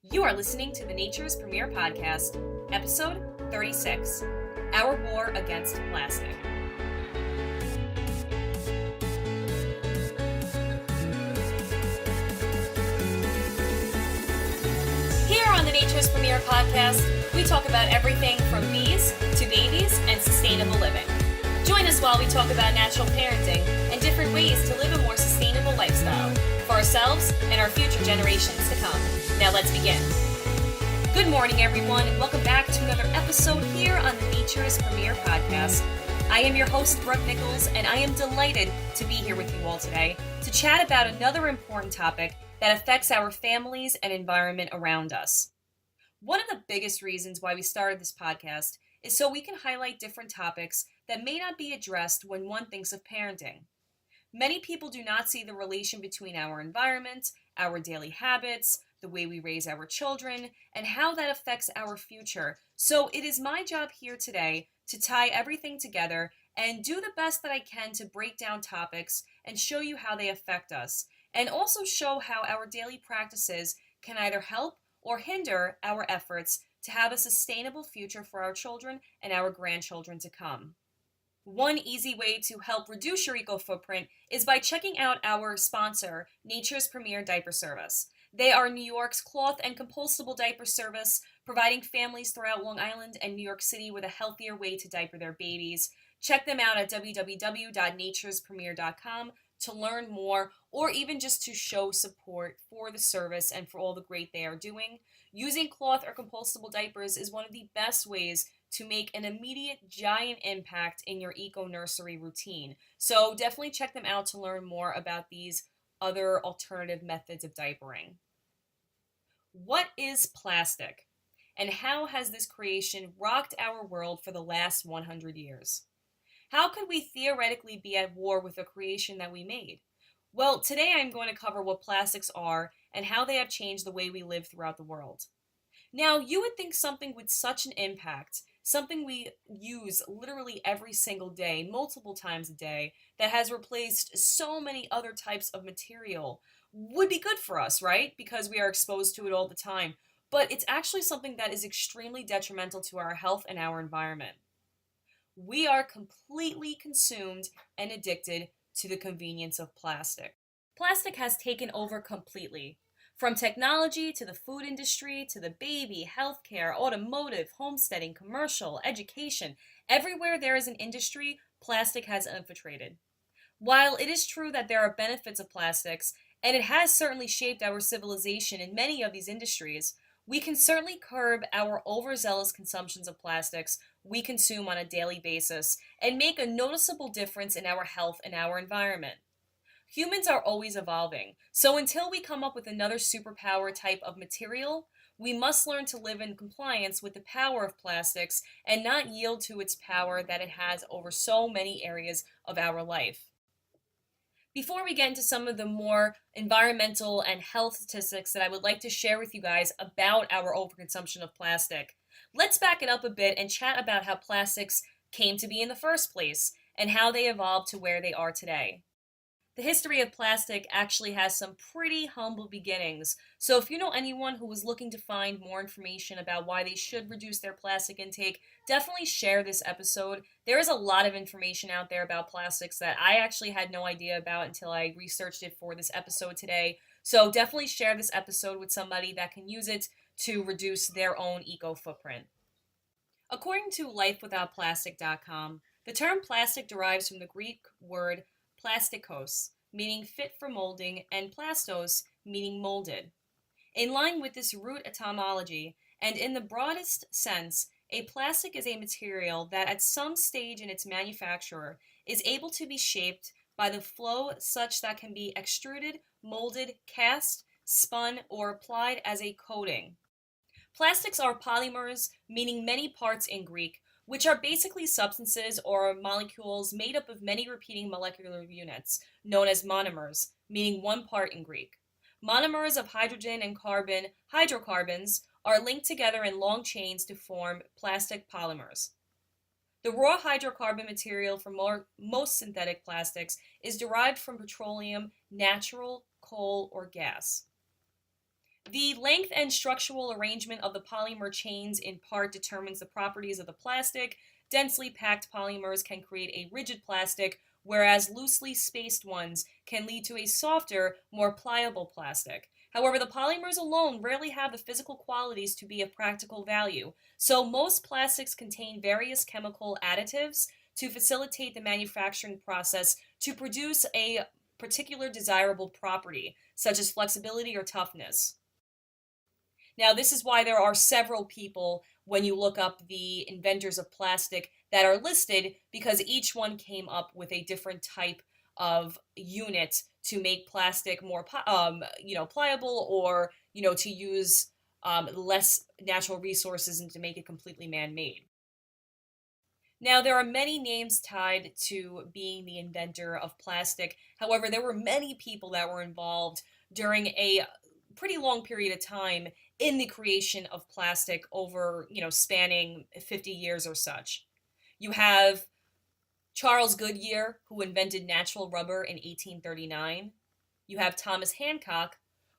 You are listening to the Nature's Premier Podcast, episode 36, Our War Against Plastic. Here on the Nature's Premier Podcast, we talk about everything from bees to babies and sustainable living. Join us while we talk about natural parenting and different ways to live a more sustainable lifestyle for ourselves and our future generations to come. Now let's begin. Good morning, everyone, and welcome back to another episode here on the Nature's Premier Podcast. I am your host, Brooke Nichols, and I am delighted to be here with you all today to chat about another important topic that affects our families and environment around us. One of the biggest reasons why we started this podcast is so we can highlight different topics that may not be addressed when one thinks of parenting. Many people do not see the relation between our environment, our daily habits, the way we raise our children, and how that affects our future. So it is my job here today to tie everything together and do the best that I can to break down topics and show you how they affect us, and also show how our daily practices can either help or hinder our efforts to have a sustainable future for our children and our grandchildren to come. One easy way to help reduce your eco-footprint is by checking out our sponsor, Nature's Premier Diaper Service. They are New York's cloth and compostable diaper service, providing families throughout Long Island and New York City with a healthier way to diaper their babies. Check them out at www.naturespremier.com to learn more, or even just to show support for the service and for all the great they are doing. Using cloth or compostable diapers is one of the best ways to make an immediate giant impact in your eco-nursery routine. So definitely check them out to learn more about these other alternative methods of diapering. What is plastic? And how has this creation rocked our world for the last 100 years? How could we theoretically be at war with a creation that we made? Well, today I'm going to cover what plastics are and how they have changed the way we live throughout the world. Now, you would think something with such an impact, something we use literally every single day, multiple times a day, that has replaced so many other types of material, would be good for us, right? Because we are exposed to it all the time. But it's actually something that is extremely detrimental to our health and our environment. We are completely consumed and addicted to the convenience of plastic. Plastic has taken over completely. From technology to the food industry to the baby, healthcare, automotive, homesteading, commercial, education, everywhere there is an industry, plastic has infiltrated. While it is true that there are benefits of plastics, and it has certainly shaped our civilization in many of these industries, we can certainly curb our overzealous consumptions of plastics we consume on a daily basis and make a noticeable difference in our health and our environment. Humans are always evolving, so until we come up with another superpower type of material, we must learn to live in compliance with the power of plastics and not yield to its power that it has over so many areas of our life. Before we get into some of the more environmental and health statistics that I would like to share with you guys about our overconsumption of plastic, let's back it up a bit and chat about how plastics came to be in the first place and how they evolved to where they are today. The history of plastic actually has some pretty humble beginnings, so if you know anyone who is looking to find more information about why they should reduce their plastic intake, definitely share this episode. There is a lot of information out there about plastics that I actually had no idea about until I researched it for this episode today, so definitely share this episode with somebody that can use it to reduce their own eco-footprint. According to lifewithoutplastic.com, the term plastic derives from the Greek word plastikos, meaning fit for molding, and plastos, meaning molded. In line with this root etymology, and in the broadest sense, a plastic is a material that at some stage in its manufacture is able to be shaped by the flow such that can be extruded, molded, cast, spun, or applied as a coating. Plastics are polymers, meaning many parts in Greek, which are basically substances or molecules made up of many repeating molecular units, known as monomers, meaning one part in Greek. Monomers of hydrogen and carbon, hydrocarbons, are linked together in long chains to form plastic polymers. The raw hydrocarbon material for most synthetic plastics is derived from petroleum, natural, coal, or gas. The length and structural arrangement of the polymer chains in part determines the properties of the plastic. Densely packed polymers can create a rigid plastic, whereas loosely spaced ones can lead to a softer, more pliable plastic. However, the polymers alone rarely have the physical qualities to be of practical value, so most plastics contain various chemical additives to facilitate the manufacturing process to produce a particular desirable property, such as flexibility or toughness. Now, this is why there are several people when you look up the inventors of plastic that are listed because each one came up with a different type of unit to make plastic more pliable or to use less natural resources and to make it completely man-made. Now, there are many names tied to being the inventor of plastic. However, there were many people that were involved during a pretty long period of time in the creation of plastic over, spanning 50 years or such. You have Charles Goodyear, who invented natural rubber in 1839. You have Thomas Hancock,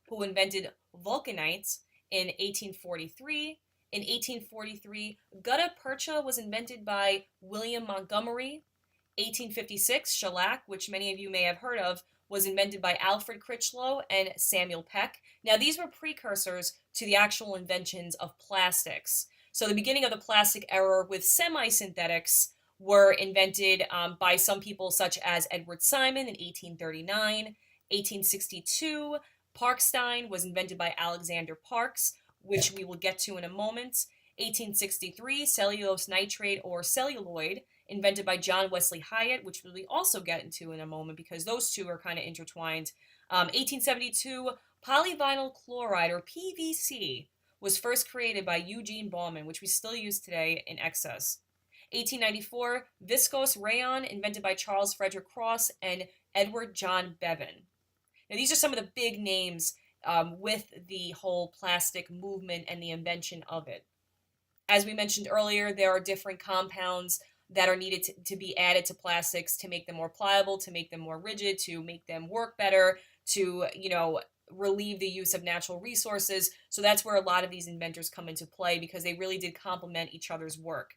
who invented vulcanites in 1843. In 1843, gutta percha was invented by William Montgomery. 1856, shellac, which many of you may have heard of, was invented by Alfred Critchlow and Samuel Peck. Now, these were precursors to the actual inventions of plastics. So, the beginning of the plastic era with semi synthetics were invented by some people, such as Edward Simon in 1839. 1862, Parkstein was invented by Alexander Parks, which we will get to in a moment. 1863, cellulose nitrate or celluloid, invented by John Wesley Hyatt, which we'll also get into in a moment because those two are kind of intertwined. 1872, polyvinyl chloride or PVC was first created by Eugene Bauman, which we still use today in excess. 1894, viscose rayon, invented by Charles Frederick Cross and Edward John Bevan. Now, these are some of the big names with the whole plastic movement and the invention of it. As we mentioned earlier, there are different compounds that are needed to be added to plastics to make them more pliable, to make them more rigid, to make them work better, to, relieve the use of natural resources. So that's where a lot of these inventors come into play because they really did complement each other's work.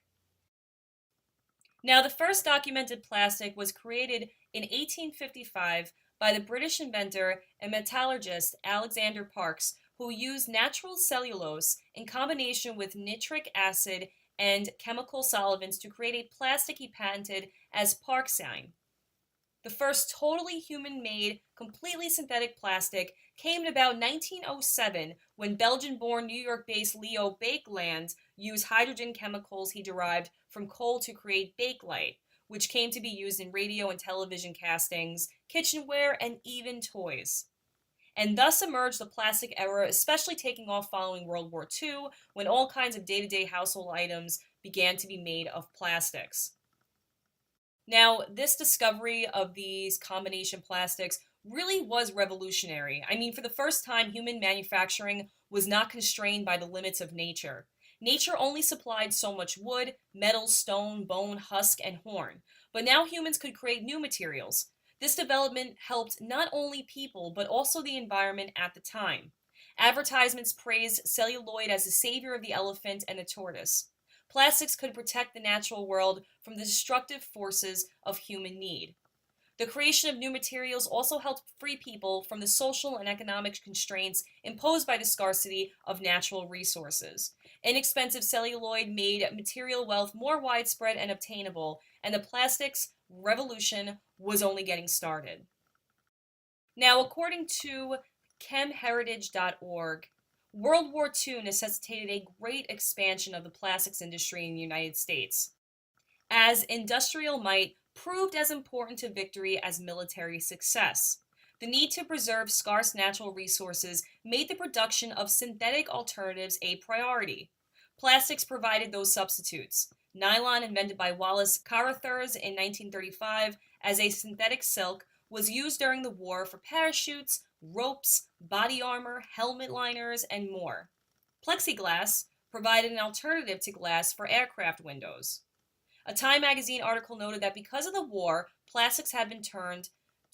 Now, the first documented plastic was created in 1855 by the British inventor and metallurgist Alexander Parks, who used natural cellulose in combination with nitric acid and chemical solvents to create a plastic he patented as Parksine. The first totally human-made, completely synthetic plastic came in about 1907 when Belgian-born New York-based Leo Baekeland used hydrogen chemicals he derived from coal to create Bakelite, which came to be used in radio and television castings, kitchenware, and even toys. And thus emerged the plastic era, especially taking off following World War II, when all kinds of day-to-day household items began to be made of plastics. Now, this discovery of these combination plastics really was revolutionary. I mean, for the first time, human manufacturing was not constrained by the limits of nature. Nature only supplied so much wood, metal, stone, bone, husk, and horn. But now humans could create new materials. This development helped not only people, but also the environment at the time. Advertisements praised celluloid as the savior of the elephant and the tortoise. Plastics could protect the natural world from the destructive forces of human need. The creation of new materials also helped free people from the social and economic constraints imposed by the scarcity of natural resources. Inexpensive celluloid made material wealth more widespread and obtainable, and the plastics revolution was only getting started. Now, according to chemheritage.org, World War II necessitated a great expansion of the plastics industry in the United States, as industrial might proved as important to victory as military success. The need to preserve scarce natural resources made the production of synthetic alternatives a priority. Plastics provided those substitutes. Nylon, invented by Wallace Carothers in 1935 as a synthetic silk, was used during the war for parachutes, ropes, body armor, helmet liners, and more. Plexiglass provided an alternative to glass for aircraft windows. A Time magazine article noted that because of the war, plastics had been turned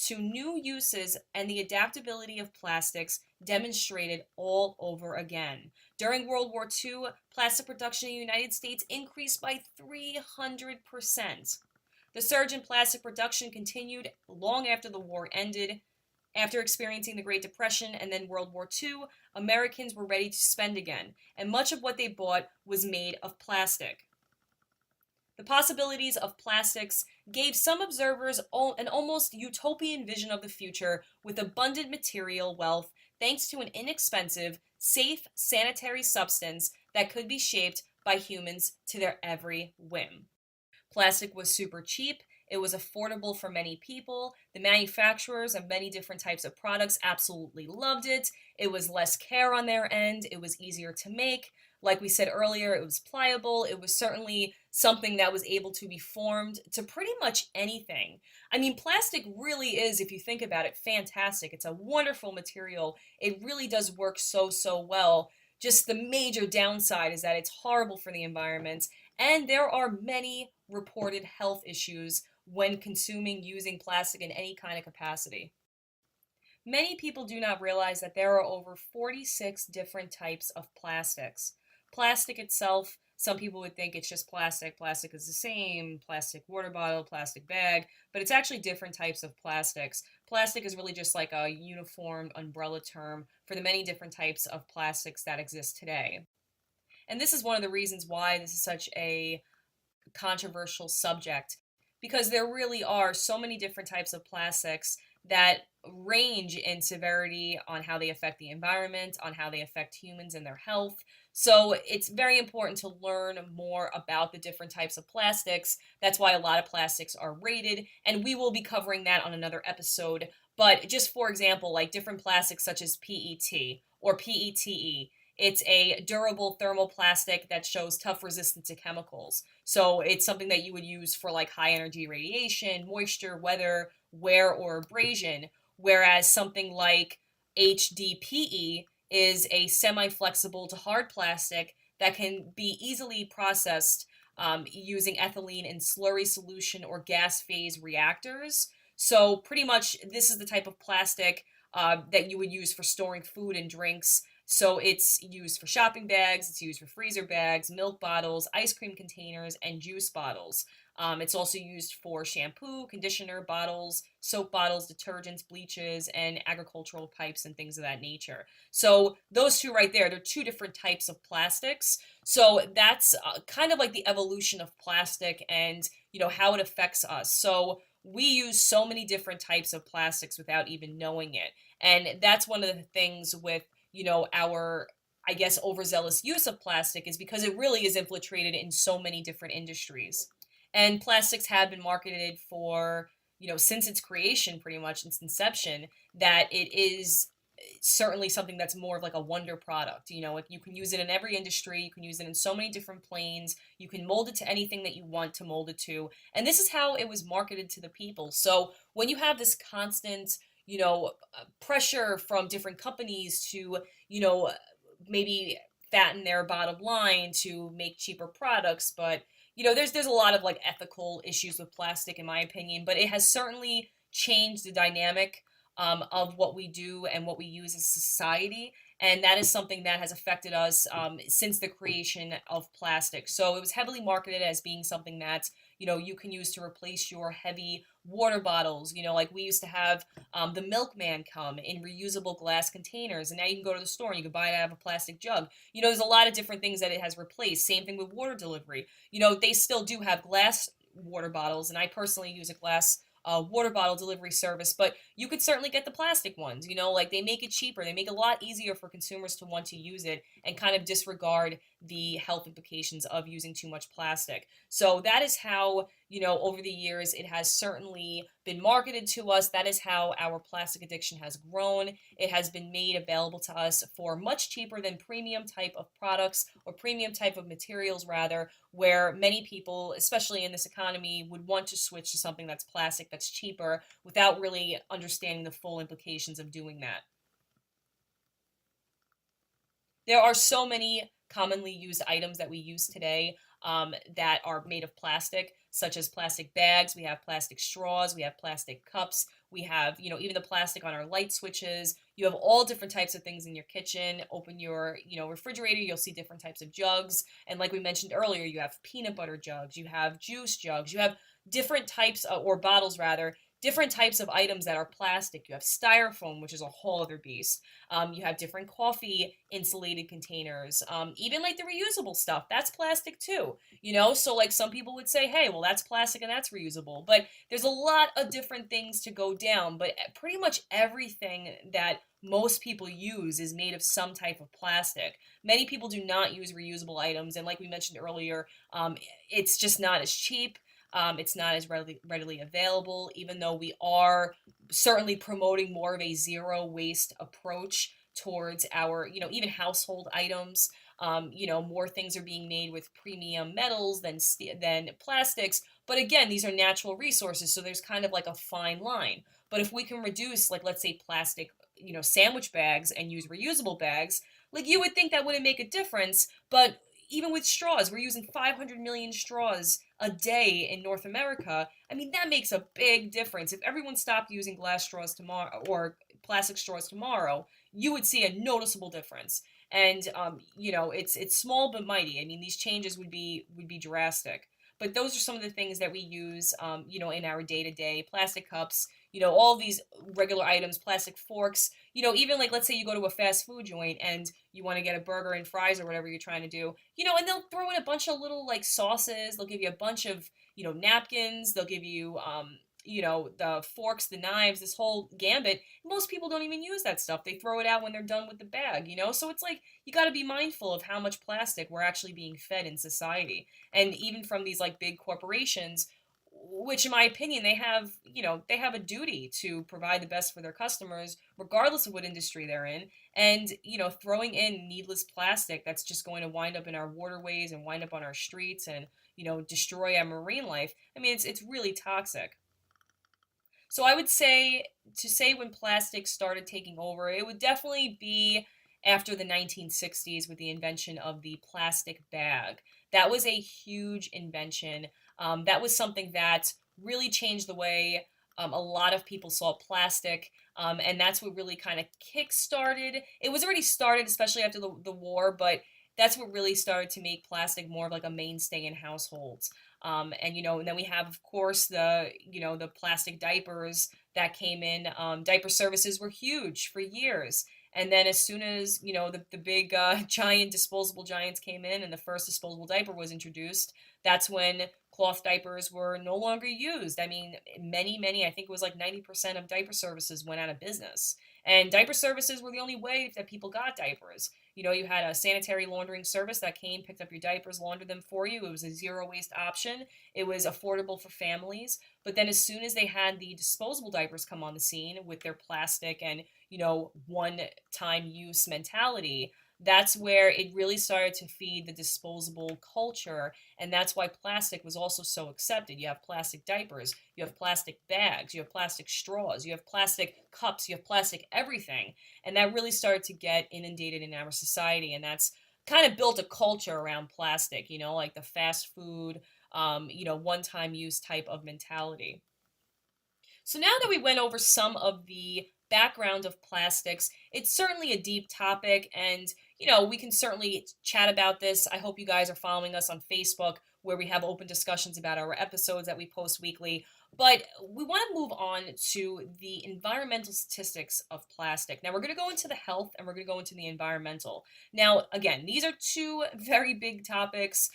to new uses and the adaptability of plastics demonstrated all over again. During World War II, plastic production in the United States increased by 300%. The surge in plastic production continued long after the war ended. After experiencing the Great Depression and then World War II, Americans were ready to spend again, and much of what they bought was made of plastic. The possibilities of plastics gave some observers an almost utopian vision of the future with abundant material wealth thanks to an inexpensive, safe, sanitary substance that could be shaped by humans to their every whim. Plastic was super cheap. It was affordable for many people. The manufacturers of many different types of products absolutely loved it. It was less care on their end. It was easier to make. Like we said earlier, it was pliable. It was certainly something that was able to be formed to pretty much anything. I mean, plastic really is, if you think about it, fantastic. It's a wonderful material. It really does work so, so well. Just the major downside is that it's horrible for the environment, and there are many reported health issues when consuming using plastic in any kind of capacity. Many people do not realize that there are over 46 different types of plastics. Plastic itself, some people would think it's just plastic. Plastic is the same, plastic water bottle, plastic bag, but it's actually different types of plastics. Plastic is really just like a uniform umbrella term for the many different types of plastics that exist today. And this is one of the reasons why this is such a controversial subject, because there really are so many different types of plastics that range in severity on how they affect the environment, on how they affect humans and their health. So it's very important to learn more about the different types of plastics. That's why a lot of plastics are rated, and we will be covering that on another episode. But just for example, like different plastics such as PET or PETE, it's a durable thermoplastic that shows tough resistance to chemicals. So it's something that you would use for like high energy radiation, moisture, weather, wear, or abrasion. Whereas something like HDPE is a semi flexible to hard plastic that can be easily processed using ethylene in slurry solution or gas phase reactors. So, pretty much, this is the type of plastic that you would use for storing food and drinks. So it's used for shopping bags, it's used for freezer bags, milk bottles, ice cream containers, and juice bottles. It's also used for shampoo, conditioner bottles, soap bottles, detergents, bleaches, and agricultural pipes and things of that nature. So those two right there, they're two different types of plastics. So that's kind of like the evolution of plastic and, how it affects us. So we use so many different types of plastics without even knowing it. And that's one of the things with our, I guess, overzealous use of plastic is because it really is infiltrated in so many different industries. And plastics have been marketed for, since its creation, pretty much since inception, that it is certainly something that's more of like a wonder product. You can use it in every industry, you can use it in so many different planes, you can mold it to anything that you want to mold it to. And this is how it was marketed to the people. So when you have this constant pressure from different companies to, maybe fatten their bottom line to make cheaper products. But, there's a lot of like ethical issues with plastic, in my opinion, but it has certainly changed the dynamic of what we do and what we use as a society. And that is something that has affected us since the creation of plastic. So it was heavily marketed as being something that, you can use to replace your heavy water bottles. Like we used to have the milkman come in reusable glass containers, and now you can go to the store and you can buy it out of a plastic jug. There's a lot of different things that it has replaced. Same thing with water delivery. They still do have glass water bottles, and I personally use a glass water bottle delivery service, but you could certainly get the plastic ones. Like they make it cheaper, they make it a lot easier for consumers to want to use it and kind of disregard the health implications of using too much plastic. So that is how, over the years, it has certainly been marketed to us. That is how our plastic addiction has grown. It has been made available to us for much cheaper than premium type of products, or premium type of materials rather, where many people, especially in this economy, would want to switch to something that's plastic, that's cheaper, without really understanding the full implications of doing that. There are so many commonly used items that we use today that are made of plastic, such as plastic bags. We have plastic straws. We have plastic cups. We have, even the plastic on our light switches. You have all different types of things in your kitchen. Open your, refrigerator, you'll see different types of jugs. And like we mentioned earlier, you have peanut butter jugs, you have juice jugs, you have different types or bottles rather, different types of items that are plastic. You have styrofoam, which is a whole other beast. You have different coffee insulated containers. Even like the reusable stuff, that's plastic too. So like some people would say, hey, well, that's plastic and that's reusable. But there's a lot of different things to go down. But pretty much everything that most people use is made of some type of plastic. Many people do not use reusable items. And like we mentioned earlier, it's just not as cheap. It's not as readily available, even though we are certainly promoting more of a zero waste approach towards our, even household items. More things are being made with premium metals than plastics. But again, these are natural resources, so there's kind of like a fine line. But if we can reduce, like, let's say plastic, sandwich bags and use reusable bags, like you would think that wouldn't make a difference. But even with straws, we're using 500 million straws a day in North America. I mean, that makes a big difference. If everyone stopped using glass straws tomorrow or plastic straws tomorrow, you would see a noticeable difference. And it's small but mighty. I mean, these changes would be drastic. But those are some of the things that we use, in our day to day. Plastic cups, all these regular items, plastic forks. Even like let's say you go to a fast food joint and you want to get a burger and fries or whatever you're trying to do, and they'll throw in a bunch of little like sauces. They'll give you a bunch of, napkins. They'll give you, the forks, the knives, this whole gambit. Most people don't even use that stuff. They throw it out when they're done with the bag, So it's like you got to be mindful of how much plastic we're actually being fed in society. And even from these like big corporations, which in my opinion they have a duty to provide the best for their customers regardless of what industry they're in. And throwing in needless plastic that's just going to wind up in our waterways and wind up on our streets and destroy our marine life. I mean, it's really toxic. So I would say, to say when plastic started taking over, it would definitely be after the 1960s with the invention of the plastic bag. That was a huge invention. That was something that really changed the way a lot of people saw plastic. And that's what really kind of kick-started. It was already started, especially after the war, but that's what really started to make plastic more of like a mainstay in households. And then we have, of course, the plastic diapers that came in. Diaper services were huge for years. And then as soon as, the big giant disposable giants came in and the first disposable diaper was introduced, that's when cloth diapers were no longer used. I mean, many, I think it was like 90% of diaper services went out of business. And diaper services were the only way that people got diapers. You had a sanitary laundering service that came, picked up your diapers, laundered them for you. It was a zero waste option. It was affordable for families. But then as soon as they had the disposable diapers come on the scene with their plastic and, one time use mentality, that's where it really started to feed the disposable culture. And that's why plastic was also so accepted. You have plastic diapers, you have plastic bags, you have plastic straws, you have plastic cups, you have plastic everything. And that really started to get inundated in our society. And that's kind of built a culture around plastic, like the fast food, one time use type of mentality. So now that we went over some of the background of plastics, it's certainly a deep topic, and we can certainly chat about this. I hope you guys are following us on Facebook, where we have open discussions about our episodes that we post weekly. But we want to move on to the environmental statistics of plastic. Now, we're going to go into the health and we're going to go into the environmental. Now, again, these are two very big topics.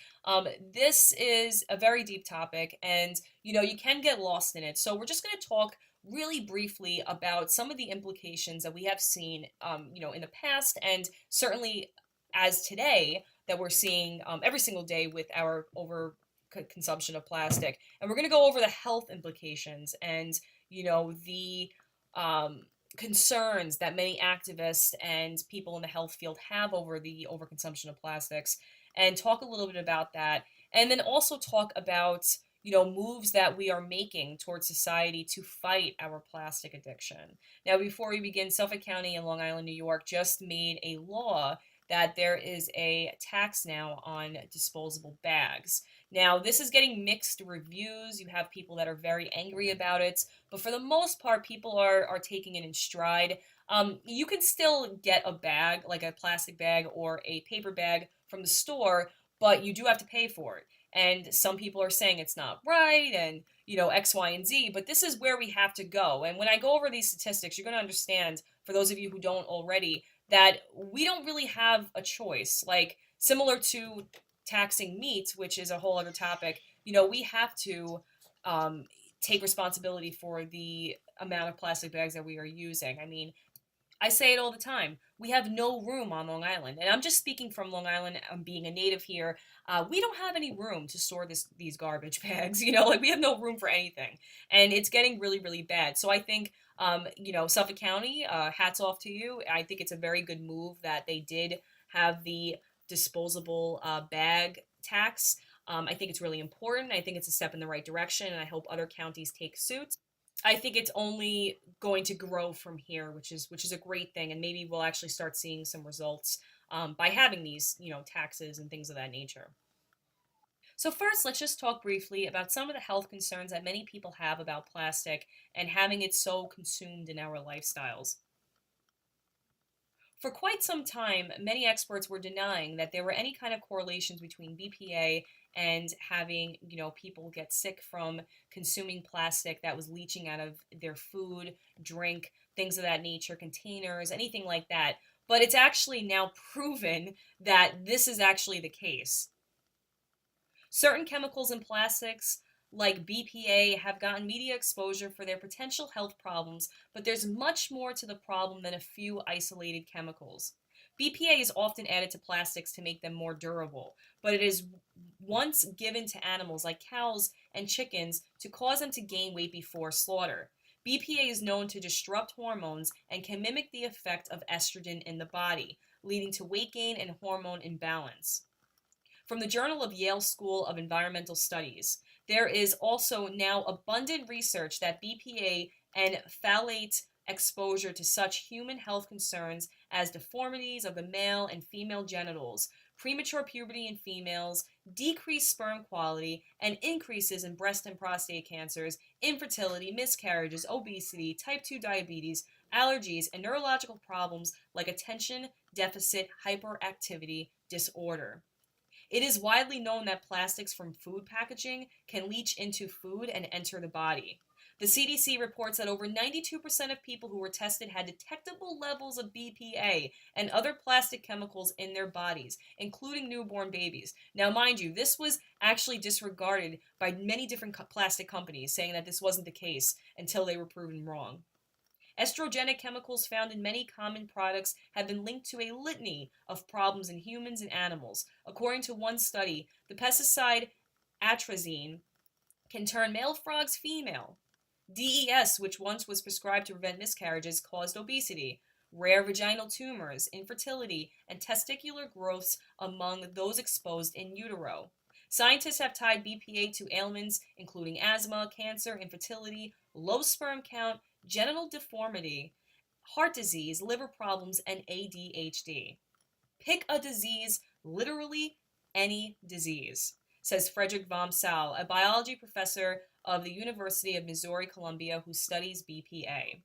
This is a very deep topic, and you can get lost in it. So we're just going to talk really briefly about some of the implications that we have seen, in the past, and certainly as today that we're seeing every single day with our over consumption of plastic. And we're going to go over the health implications and the concerns that many activists and people in the health field have over the overconsumption of plastics, and talk a little bit about that. And then also talk about moves that we are making towards society to fight our plastic addiction. Now, before we begin, Suffolk County in Long Island, New York just made a law that there is a tax now on disposable bags. Now, this is getting mixed reviews. You have people that are very angry about it, but for the most part, people are taking it in stride. You can still get a bag, like a plastic bag or a paper bag from the store, but you do have to pay for it. And some people are saying it's not right and, X, Y, and Z, but this is where we have to go. And when I go over these statistics, you're going to understand, for those of you who don't already, that we don't really have a choice. Like, similar to taxing meat, which is a whole other topic, we have to um, take responsibility for the amount of plastic bags that we are using. I mean, I say it all the time. We have no room on Long Island, and I'm just speaking from Long Island. Being a native here. We don't have any room to store these garbage bags. Like we have no room for anything, and it's getting really, really bad. So I think, Suffolk County, hats off to you. I think it's a very good move that they did have the disposable bag tax. I think it's really important. I think it's a step in the right direction, and I hope other counties take suit. I think it's only going to grow from here, which is a great thing, and maybe we'll actually start seeing some results by having these, taxes and things of that nature. So first, let's just talk briefly about some of the health concerns that many people have about plastic and having it so consumed in our lifestyles. For quite some time, many experts were denying that there were any kind of correlations between BPA and having, people get sick from consuming plastic that was leaching out of their food, drink, things of that nature, containers, anything like that. But it's actually now proven that this is actually the case. Certain chemicals in plastics, like BPA, have gotten media exposure for their potential health problems, but there's much more to the problem than a few isolated chemicals. BPA is often added to plastics to make them more durable, but it is once given to animals like cows and chickens to cause them to gain weight before slaughter. BPA is known to disrupt hormones and can mimic the effect of estrogen in the body, leading to weight gain and hormone imbalance. From the Journal of Yale School of Environmental Studies, there is also now abundant research that BPA and phthalate exposure to such human health concerns as deformities of the male and female genitals, premature puberty in females, decreased sperm quality, and increases in breast and prostate cancers, infertility, miscarriages, obesity, type 2 diabetes, allergies, and neurological problems like attention deficit hyperactivity disorder. It is widely known that plastics from food packaging can leach into food and enter the body. The CDC reports that over 92% of people who were tested had detectable levels of BPA and other plastic chemicals in their bodies, including newborn babies. Now, mind you, this was actually disregarded by many different plastic companies, saying that this wasn't the case until they were proven wrong. Estrogenic chemicals found in many common products have been linked to a litany of problems in humans and animals. According to one study, the pesticide atrazine can turn male frogs female. DES, which once was prescribed to prevent miscarriages, caused obesity, rare vaginal tumors, infertility, and testicular growths among those exposed in utero. Scientists have tied BPA to ailments including asthma, cancer, infertility, low sperm count, genital deformity, heart disease, liver problems, and ADHD. Pick a disease, literally any disease, says Frederick vom Saal, a biology professor of the University of Missouri Columbia who studies BPA.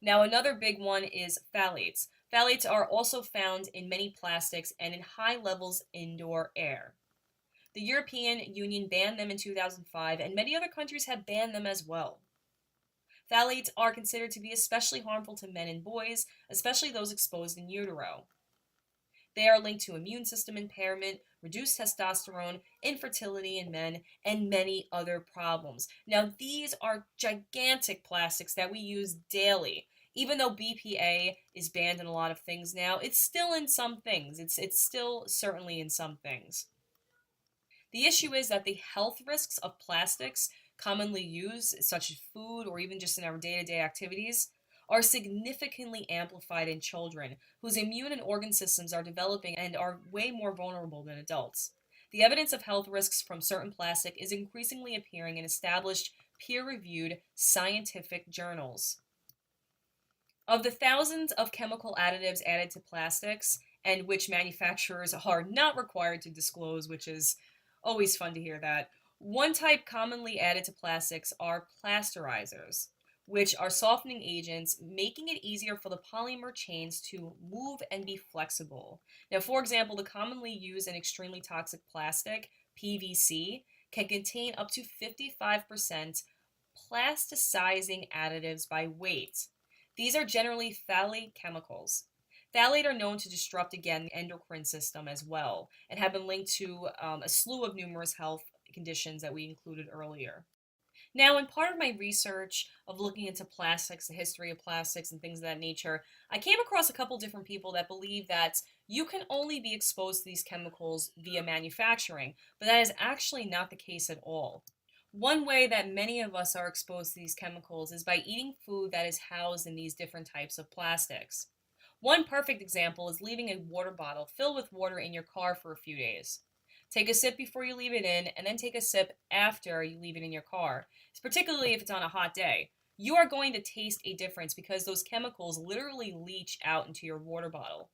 Now, another big one is phthalates. Phthalates are also found in many plastics and in high levels indoor air. The European Union banned them in 2005, and many other countries have banned them as well. Phthalates are considered to be especially harmful to men and boys, especially those exposed in utero. They are linked to immune system impairment, reduced testosterone, infertility in men, and many other problems. Now, these are gigantic plastics that we use daily. Even though BPA is banned in a lot of things now, it's still in some things. It's still certainly in some things. The issue is that the health risks of plastics commonly used, such as food or even just in our day to day activities, are significantly amplified in children whose immune and organ systems are developing and are way more vulnerable than adults. The evidence of health risks from certain plastic is increasingly appearing in established, peer reviewed scientific journals. Of the thousands of chemical additives added to plastics, and which manufacturers are not required to disclose, which is always fun to hear that. One type commonly added to plastics are plasterizers, which are softening agents, making it easier for the polymer chains to move and be flexible. Now, for example, the commonly used and extremely toxic plastic, PVC, can contain up to 55% plasticizing additives by weight. These are generally phthalate chemicals. Phthalate are known to disrupt again the endocrine system as well, and have been linked to a slew of numerous health conditions that we included earlier. Now, in part of my research of looking into plastics, the history of plastics, and things of that nature, I came across a couple different people that believe that you can only be exposed to these chemicals via manufacturing, but that is actually not the case at all. One way that many of us are exposed to these chemicals is by eating food that is housed in these different types of plastics. One perfect example is leaving a water bottle filled with water in your car for a few days. Take a sip before you leave it in, and then take a sip after you leave it in your car, particularly if it's on a hot day. You are going to taste a difference because those chemicals literally leach out into your water bottle.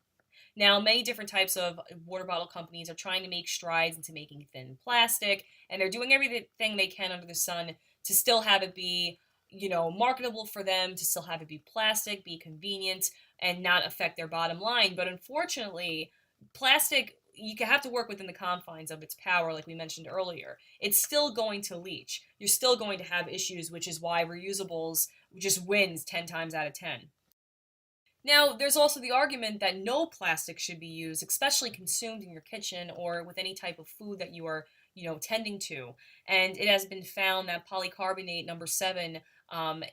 Now, many different types of water bottle companies are trying to make strides into making thin plastic, and they're doing everything they can under the sun to still have it be, marketable for them, to still have it be plastic, be convenient, and not affect their bottom line. But unfortunately, plastic, you have to work within the confines of its power, like we mentioned earlier. It's still going to leach. You're still going to have issues, which is why reusables just wins 10 times out of 10. Now, there's also the argument that no plastic should be used, especially consumed in your kitchen or with any type of food that you are, tending to. And it has been found that polycarbonate number 7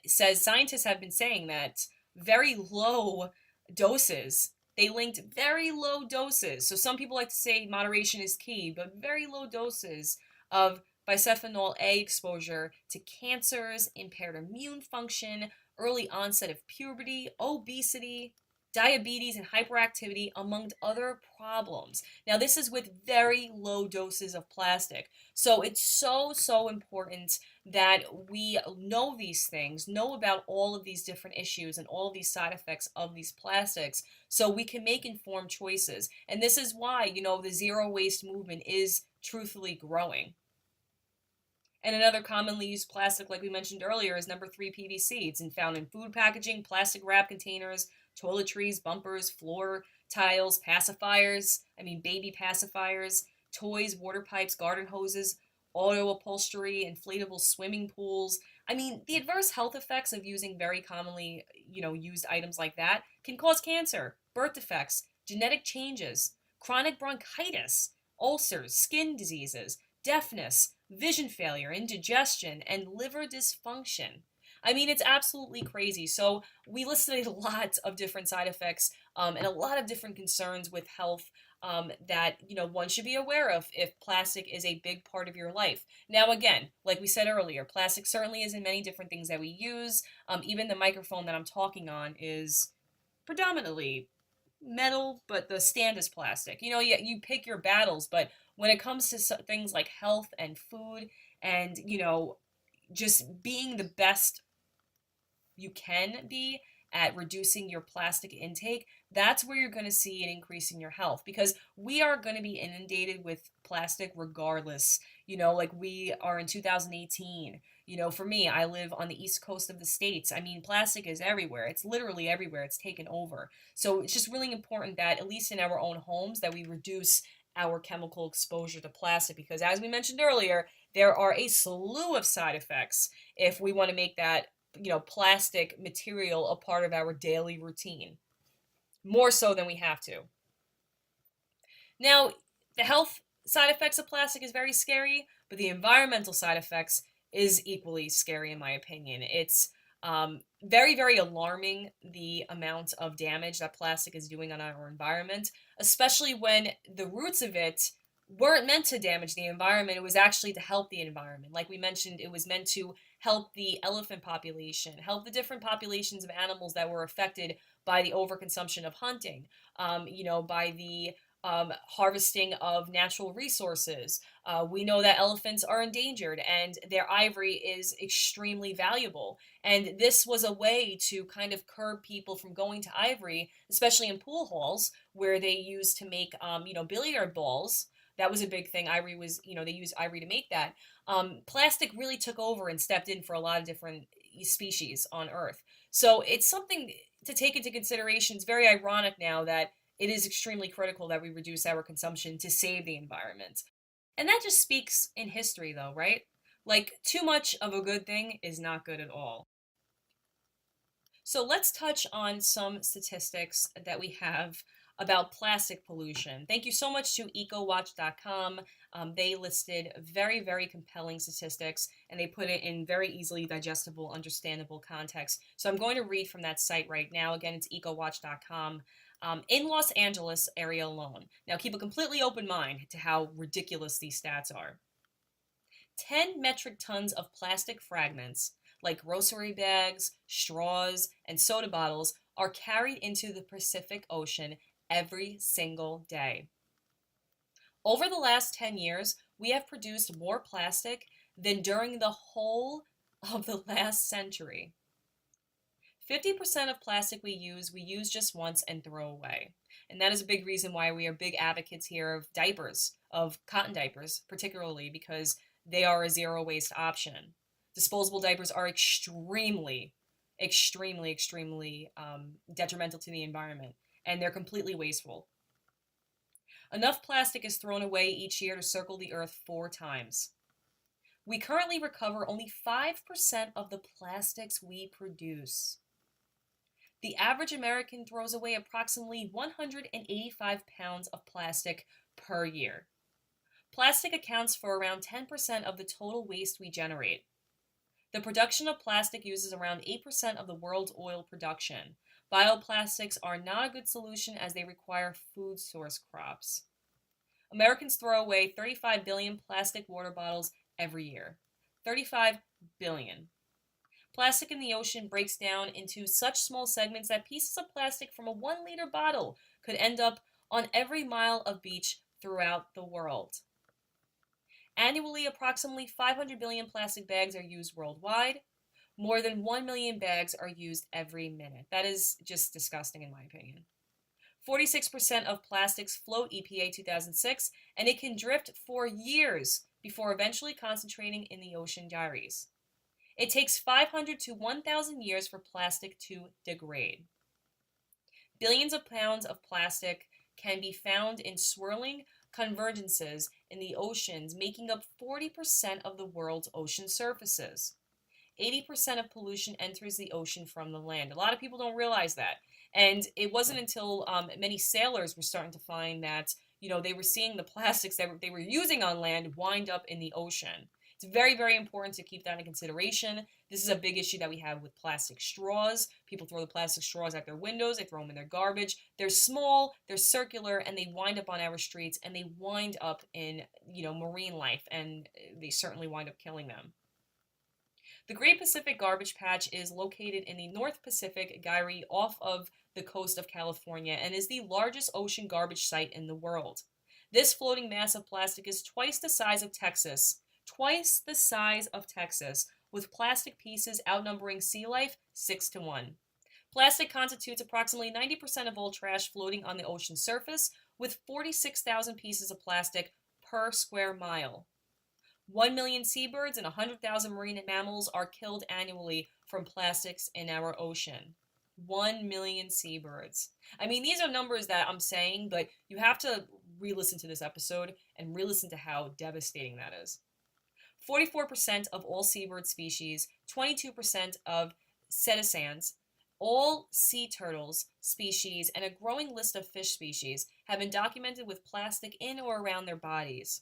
says scientists have been saying that very low doses, they linked very low doses. So some people like to say moderation is key, but very low doses of bisphenol A exposure to cancers, impaired immune function, early onset of puberty, obesity, diabetes, and hyperactivity, among other problems. Now, this is with very low doses of plastic. So it's so, so important that we know these things, know about all of these different issues and all of these side effects of these plastics so we can make informed choices. And this is why, the zero waste movement is truthfully growing. And another commonly used plastic, like we mentioned earlier, is number 3 PVC. It's found in food packaging, plastic wrap containers, toiletries, bumpers, floor tiles, pacifiers, baby pacifiers, toys, water pipes, garden hoses, auto upholstery, inflatable swimming pools. The adverse health effects of using very commonly, used items like that can cause cancer, birth defects, genetic changes, chronic bronchitis, ulcers, skin diseases, deafness, vision failure, indigestion, and liver dysfunction. It's absolutely crazy. So, we listed a lot of different side effects and a lot of different concerns with health that one should be aware of if plastic is a big part of your life. Now, again, like we said earlier, plastic certainly is in many different things that we use. Even the microphone that I'm talking on is predominantly metal, but the stand is plastic. You pick your battles, but when it comes to things like health and food and, just being the best you can be at reducing your plastic intake, that's where you're going to see an increase in your health because we are going to be inundated with plastic regardless. Like we are in 2018. For me, I live on the east coast of the States. Plastic is everywhere. It's literally everywhere. It's taken over. So it's just really important that, at least in our own homes, that we reduce our chemical exposure to plastic because, as we mentioned earlier, there are a slew of side effects if we want to make that plastic material a part of our daily routine, more so than we have to. Now, the health side effects of plastic is very scary, but the environmental side effects is equally scary in my opinion. It's very, very alarming the amount of damage that plastic is doing on our environment, especially when the roots of it weren't meant to damage the environment. It was actually to help the environment. Like we mentioned, it was meant to help the elephant population, help the different populations of animals that were affected by the overconsumption of hunting, by the harvesting of natural resources. We know that elephants are endangered and their ivory is extremely valuable. And this was a way to kind of curb people from going to ivory, especially in pool halls where they used to make, billiard balls. That was a big thing. Ivory was, they used ivory to make that. Plastic really took over and stepped in for a lot of different species on Earth. So it's something to take into consideration. It's very ironic now that it is extremely critical that we reduce our consumption to save the environment. And that just speaks in history, though, right? Like, too much of a good thing is not good at all. So let's touch on some statistics that we have about plastic pollution. Thank you so much to ecowatch.com. They listed very, very compelling statistics and they put it in very easily digestible, understandable context. So I'm going to read from that site right now. Again, it's ecowatch.com. In Los Angeles area alone. Now keep a completely open mind to how ridiculous these stats are. 10 metric tons of plastic fragments, like grocery bags, straws, and soda bottles, are carried into the Pacific Ocean every single day. Over the last 10 years, we have produced more plastic than during the whole of the last century. 50% of plastic we use just once and throw away. And that is a big reason why we are big advocates here of diapers, of cotton diapers, particularly because they are a zero waste option. Disposable diapers are extremely, extremely, extremely detrimental to the environment, and they're completely wasteful. Enough plastic is thrown away each year to circle the earth 4 times. We currently recover only 5% of the plastics we produce. The average American throws away approximately 185 pounds of plastic per year. Plastic accounts for around 10% of the total waste we generate. The production of plastic uses around 8% of the world's oil production. Bioplastics are not a good solution as they require food source crops. Americans throw away 35 billion plastic water bottles every year. 35 billion. Plastic in the ocean breaks down into such small segments that pieces of plastic from a 1 liter bottle could end up on every mile of beach throughout the world. Annually, approximately 500 billion plastic bags are used worldwide. More than 1 million bags are used every minute. That is just disgusting in my opinion. 46% of plastics float EPA 2006, and it can drift for years before eventually concentrating in the ocean gyres. It takes 500 to 1,000 years for plastic to degrade. Billions of pounds of plastic can be found in swirling convergences in the oceans, making up 40% of the world's ocean surfaces. 80% of pollution enters the ocean from the land. A lot of people don't realize that. And it wasn't until many sailors were starting to find that, they were seeing the plastics that they were using on land wind up in the ocean. It's very, very important to keep that in consideration. This is a big issue that we have with plastic straws. People throw the plastic straws out their windows. They throw them in their garbage. They're small, they're circular, and they wind up on our streets, and they wind up in, marine life, and they certainly wind up killing them. The Great Pacific Garbage Patch is located in the North Pacific Gyre off of the coast of California and is the largest ocean garbage site in the world. This floating mass of plastic is twice the size of Texas. Twice the size of Texas, with plastic pieces outnumbering sea life 6-1. Plastic constitutes approximately 90% of all trash floating on the ocean surface, with 46,000 pieces of plastic per square mile. 1 million seabirds and 100,000 marine mammals are killed annually from plastics in our ocean. 1 million seabirds. I mean, these are numbers that I'm saying, but you have to re-listen to this episode and re-listen to how devastating that is. 44% of all seabird species, 22% of cetaceans, all sea turtles species, and a growing list of fish species have been documented with plastic in or around their bodies.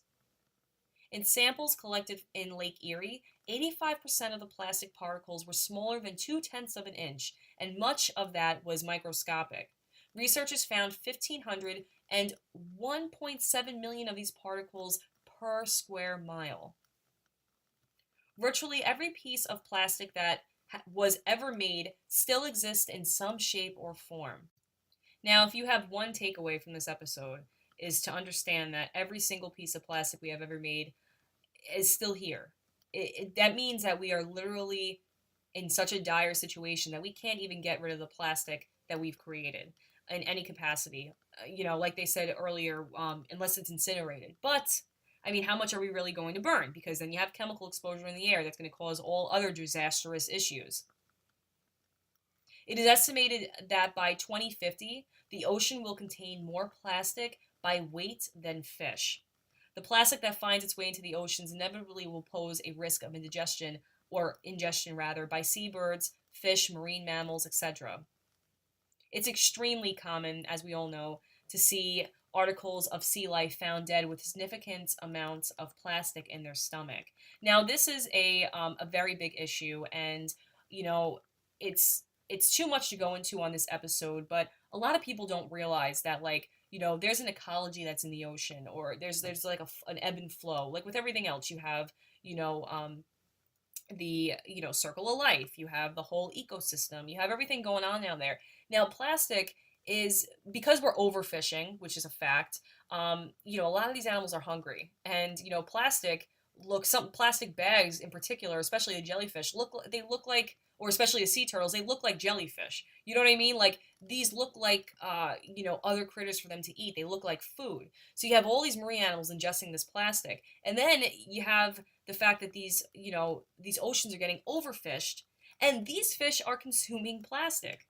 In samples collected in Lake Erie, 85% of the plastic particles were smaller than 0.2 of an inch, and much of that was microscopic. Researchers found 1,500 and 1.7 million of these particles per square mile. Virtually every piece of plastic that was ever made still exists in some shape or form. Now, if you have one takeaway from this episode, is to understand that every single piece of plastic we have ever made is still here. That means that we are literally in such a dire situation that we can't even get rid of the plastic that we've created in any capacity. Like they said earlier, unless it's incinerated. But I mean, how much are we really going to burn? Because then you have chemical exposure in the air that's going to cause all other disastrous issues. It is estimated that by 2050, the ocean will contain more plastic by weight than fish. The plastic that finds its way into the oceans inevitably will pose a risk of indigestion, or ingestion rather, by seabirds, fish, marine mammals, etc. It's extremely common, as we all know, to see articles of sea life found dead with significant amounts of plastic in their stomach. Now, this is a very big issue, and you know, it's too much to go into on this episode. But a lot of people don't realize that, like, there's an ecology that's in the ocean, or there's like an ebb and flow. Like with everything else, you have you know the circle of life, you have the whole ecosystem, you have everything going on down there. Now plastic is, because we're overfishing, which is a fact. A lot of these animals are hungry, and some plastic bags in particular, especially the jellyfish, look like, or especially the sea turtles, they look like jellyfish. You know what I mean? Like, these look like other critters for them to eat. They look like food. So you have all these marine animals ingesting this plastic, and then you have the fact that these oceans are getting overfished, and these fish are consuming plastic.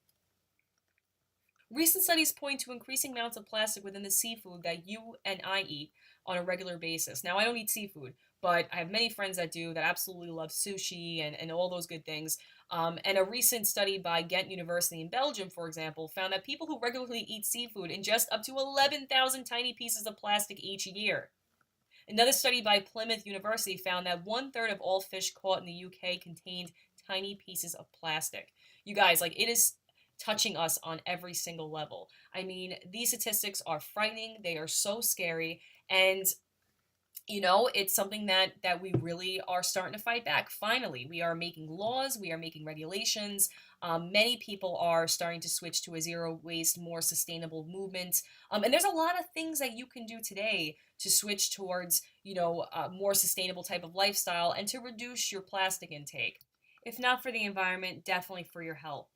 Recent studies point to increasing amounts of plastic within the seafood that you and I eat on a regular basis. Now, I don't eat seafood, but I have many friends that do, that absolutely love sushi and all those good things. And a recent study by Ghent University in Belgium, for example, found that people who regularly eat seafood ingest up to 11,000 tiny pieces of plastic each year. Another study by Plymouth University found that one third of all fish caught in the UK contained tiny pieces of plastic. You guys, like, it is touching us on every single level. I mean, these statistics are frightening. They are so scary. And it's something that we really are starting to fight back. Finally, we are making laws, we are making regulations. Many people are starting to switch to a zero waste, more sustainable movement. And there's a lot of things that you can do today to switch towards a more sustainable type of lifestyle and to reduce your plastic intake. If not for the environment, definitely for your health.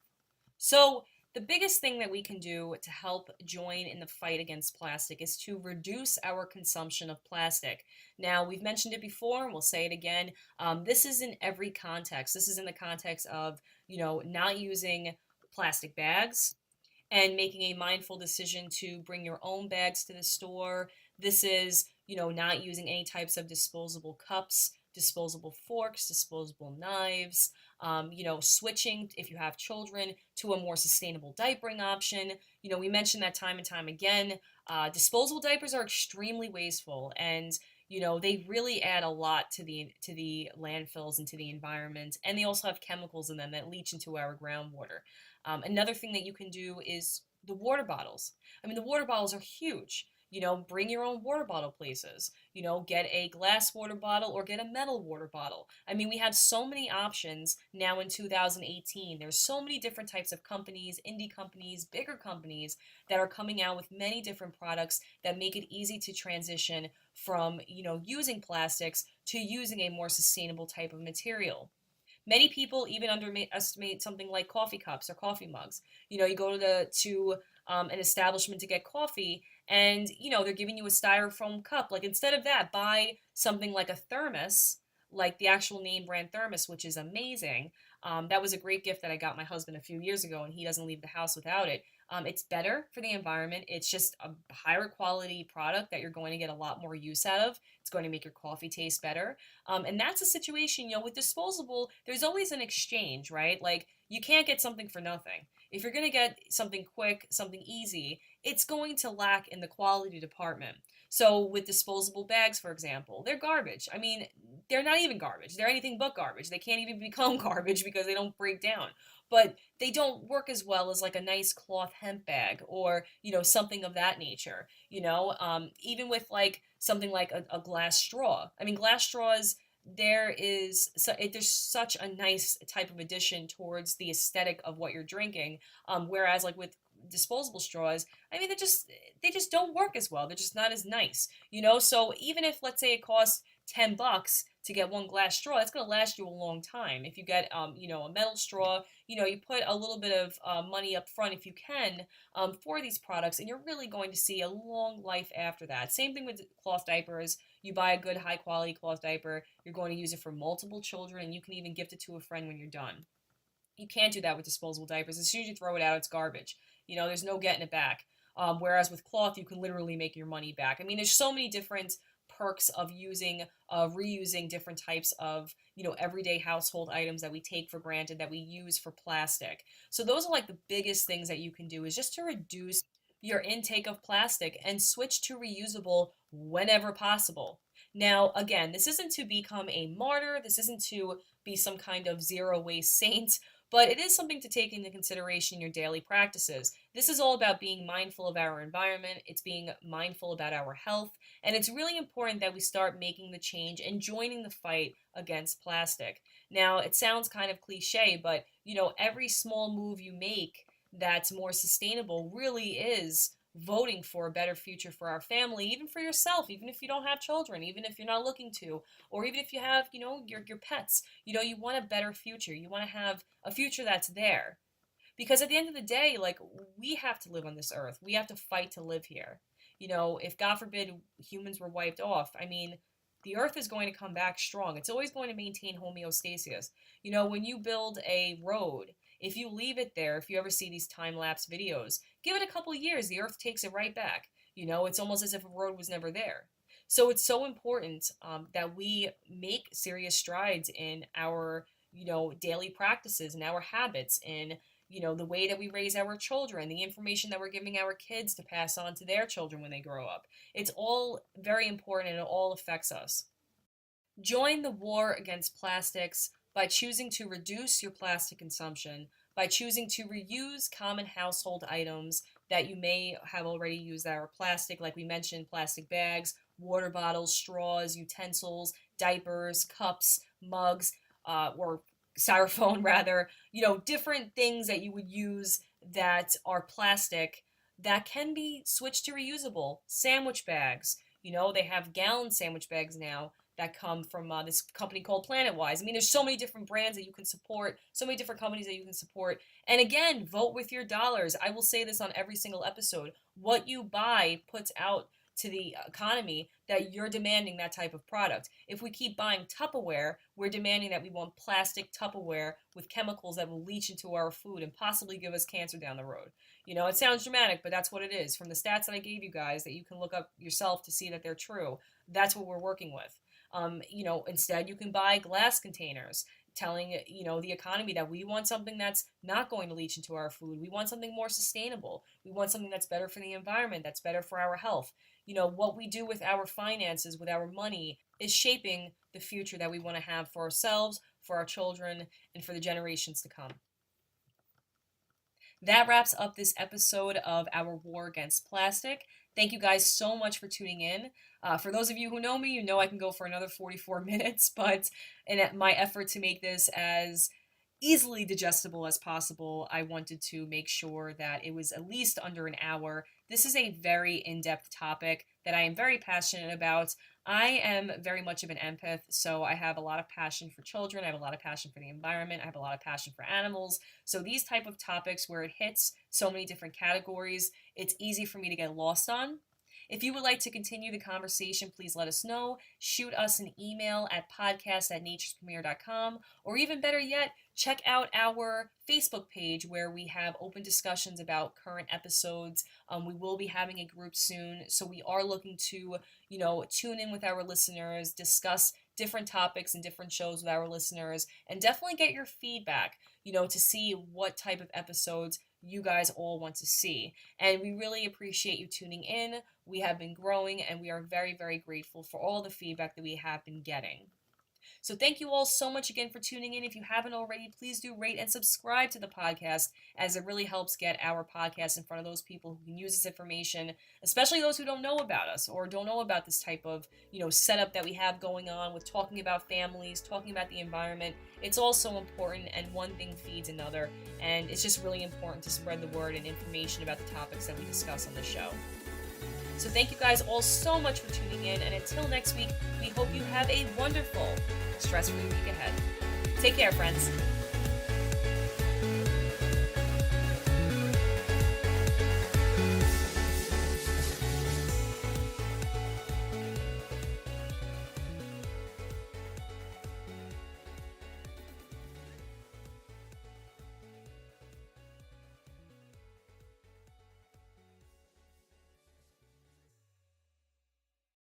So, the biggest thing that we can do to help join in the fight against plastic is to reduce our consumption of plastic. Now, we've mentioned it before, and we'll say it again. This is in every context. This is in the context of, not using plastic bags and making a mindful decision to bring your own bags to the store. This is, not using any types of disposable cups, disposable forks, disposable knives. Switching, if you have children, to a more sustainable diapering option. We mentioned that time and time again. Disposable diapers are extremely wasteful, and they really add a lot to the landfills and to the environment, and they also have chemicals in them that leach into our groundwater. Another thing that you can do is the water bottles. I mean, the water bottles are huge. Bring your own water bottle places. Get a glass water bottle or get a metal water bottle. I mean, we have so many options now in 2018. There's so many different types of companies, indie companies, bigger companies that are coming out with many different products that make it easy to transition from, using plastics to using a more sustainable type of material. Many people even underestimate something like coffee cups or coffee mugs. You go to an establishment to get coffee, and they're giving you a styrofoam cup. Like, instead of that, buy something like a thermos, like the actual name brand thermos, which is amazing. That was a great gift that I got my husband a few years ago, and he doesn't leave the house without it. It's better for the environment. It's just a higher quality product that you're going to get a lot more use out of. It's going to make your coffee taste better. And that's a situation, with disposable, there's always an exchange, right? Like, you can't get something for nothing. If you're going to get something quick, something easy, it's going to lack in the quality department. So with disposable bags, for example, they're garbage. I mean, they're not even garbage. They're anything but garbage. They can't even become garbage because they don't break down. But they don't work as well as like a nice cloth hemp bag, or something of that nature. Even with like something like a glass straw. I mean, glass straws, there's such a nice type of addition towards the aesthetic of what you're drinking. Whereas like with disposable straws, I mean, they just don't work as well. They're just not as nice, you know. So even if, let's say, it costs $10 to get one glass straw, that's going to last you a long time. If you get, a metal straw, you put a little bit of money up front if you can, for these products, and you're really going to see a long life after that. Same thing with cloth diapers. You buy a good high quality cloth diaper, you're going to use it for multiple children, and you can even gift it to a friend when you're done. You can't do that with disposable diapers. As soon as you throw it out, it's garbage. There's no getting it back. Whereas with cloth, you can literally make your money back. I mean, there's so many different perks of reusing different types of, everyday household items that we take for granted that we use for plastic. So those are like the biggest things that you can do, is just to reduce your intake of plastic and switch to reusable whenever possible. Now, again, this isn't to become a martyr. This isn't to be some kind of zero waste saint, but it is something to take into consideration in your daily practices. This is all about being mindful of our environment, it's being mindful about our health, and it's really important that we start making the change and joining the fight against plastic. Now, it sounds kind of cliche, but every small move you make that's more sustainable really is voting for a better future for our family, even for yourself, even if you don't have children, even if you're not looking to, or even if you have, your pets. You want a better future. You want to have a future that's there. Because at the end of the day, like, we have to live on this earth. We have to fight to live here. If God forbid humans were wiped off, I mean, the earth is going to come back strong. It's always going to maintain homeostasis. When you build a road, if you leave it there, if you ever see these time lapse videos, give it a couple years, the earth takes it right back. It's almost as if a road was never there. So it's so important, that we make serious strides in our, daily practices and our habits, in the way that we raise our children, the information that we're giving our kids to pass on to their children when they grow up. It's all very important, and it all affects us. Join the war against plastics by choosing to reduce your plastic consumption, by choosing to reuse common household items that you may have already used that are plastic, like we mentioned: plastic bags, water bottles, straws, utensils, diapers, cups, mugs, or styrofoam rather, different things that you would use that are plastic that can be switched to reusable. Sandwich bags, they have gallon sandwich bags now that come from this company called PlanetWise. I mean, there's so many different brands that you can support, so many different companies that you can support. And again, vote with your dollars. I will say this on every single episode. What you buy puts out to the economy that you're demanding that type of product. If we keep buying Tupperware, we're demanding that we want plastic Tupperware with chemicals that will leach into our food and possibly give us cancer down the road. It sounds dramatic, but that's what it is. From the stats that I gave you guys, that you can look up yourself to see that they're true, that's what we're working with. Instead, you can buy glass containers, telling the economy that we want something that's not going to leach into our food. We want something more sustainable. We want something that's better for the environment, that's better for our health. What we do with our finances, with our money, is shaping the future that we want to have for ourselves, for our children, and for the generations to come. That wraps up this episode of our war against plastic. Thank you guys so much for tuning in. For those of you who know me, you know I can go for another 44 minutes, but in my effort to make this as easily digestible as possible, I wanted to make sure that it was at least under an hour. This is a very in-depth topic that I am very passionate about. I am very much of an empath, so I have a lot of passion for children. I have a lot of passion for the environment. I have a lot of passion for animals. So these type of topics where it hits so many different categories, it's easy for me to get lost on. If you would like to continue the conversation, please let us know. Shoot us an email at podcast@naturespremiere.com, or even better yet, check out our Facebook page where we have open discussions about current episodes. We will be having a group soon, so we are looking to, tune in with our listeners, discuss different topics and different shows with our listeners, and definitely get your feedback, to see what type of episodes you guys all want to see. And we really appreciate you tuning in. We have been growing, and we are very, very grateful for all the feedback that we have been getting. So thank you all so much again for tuning in. If you haven't already, please do rate and subscribe to the podcast, as it really helps get our podcast in front of those people who can use this information, especially those who don't know about us or don't know about this type of, setup that we have going on with talking about families, talking about the environment. It's all so important, and one thing feeds another, and it's just really important to spread the word and information about the topics that we discuss on the show. So thank you guys all so much for tuning in, and until next week, we hope you have a wonderful, stress-free week ahead. Take care, friends.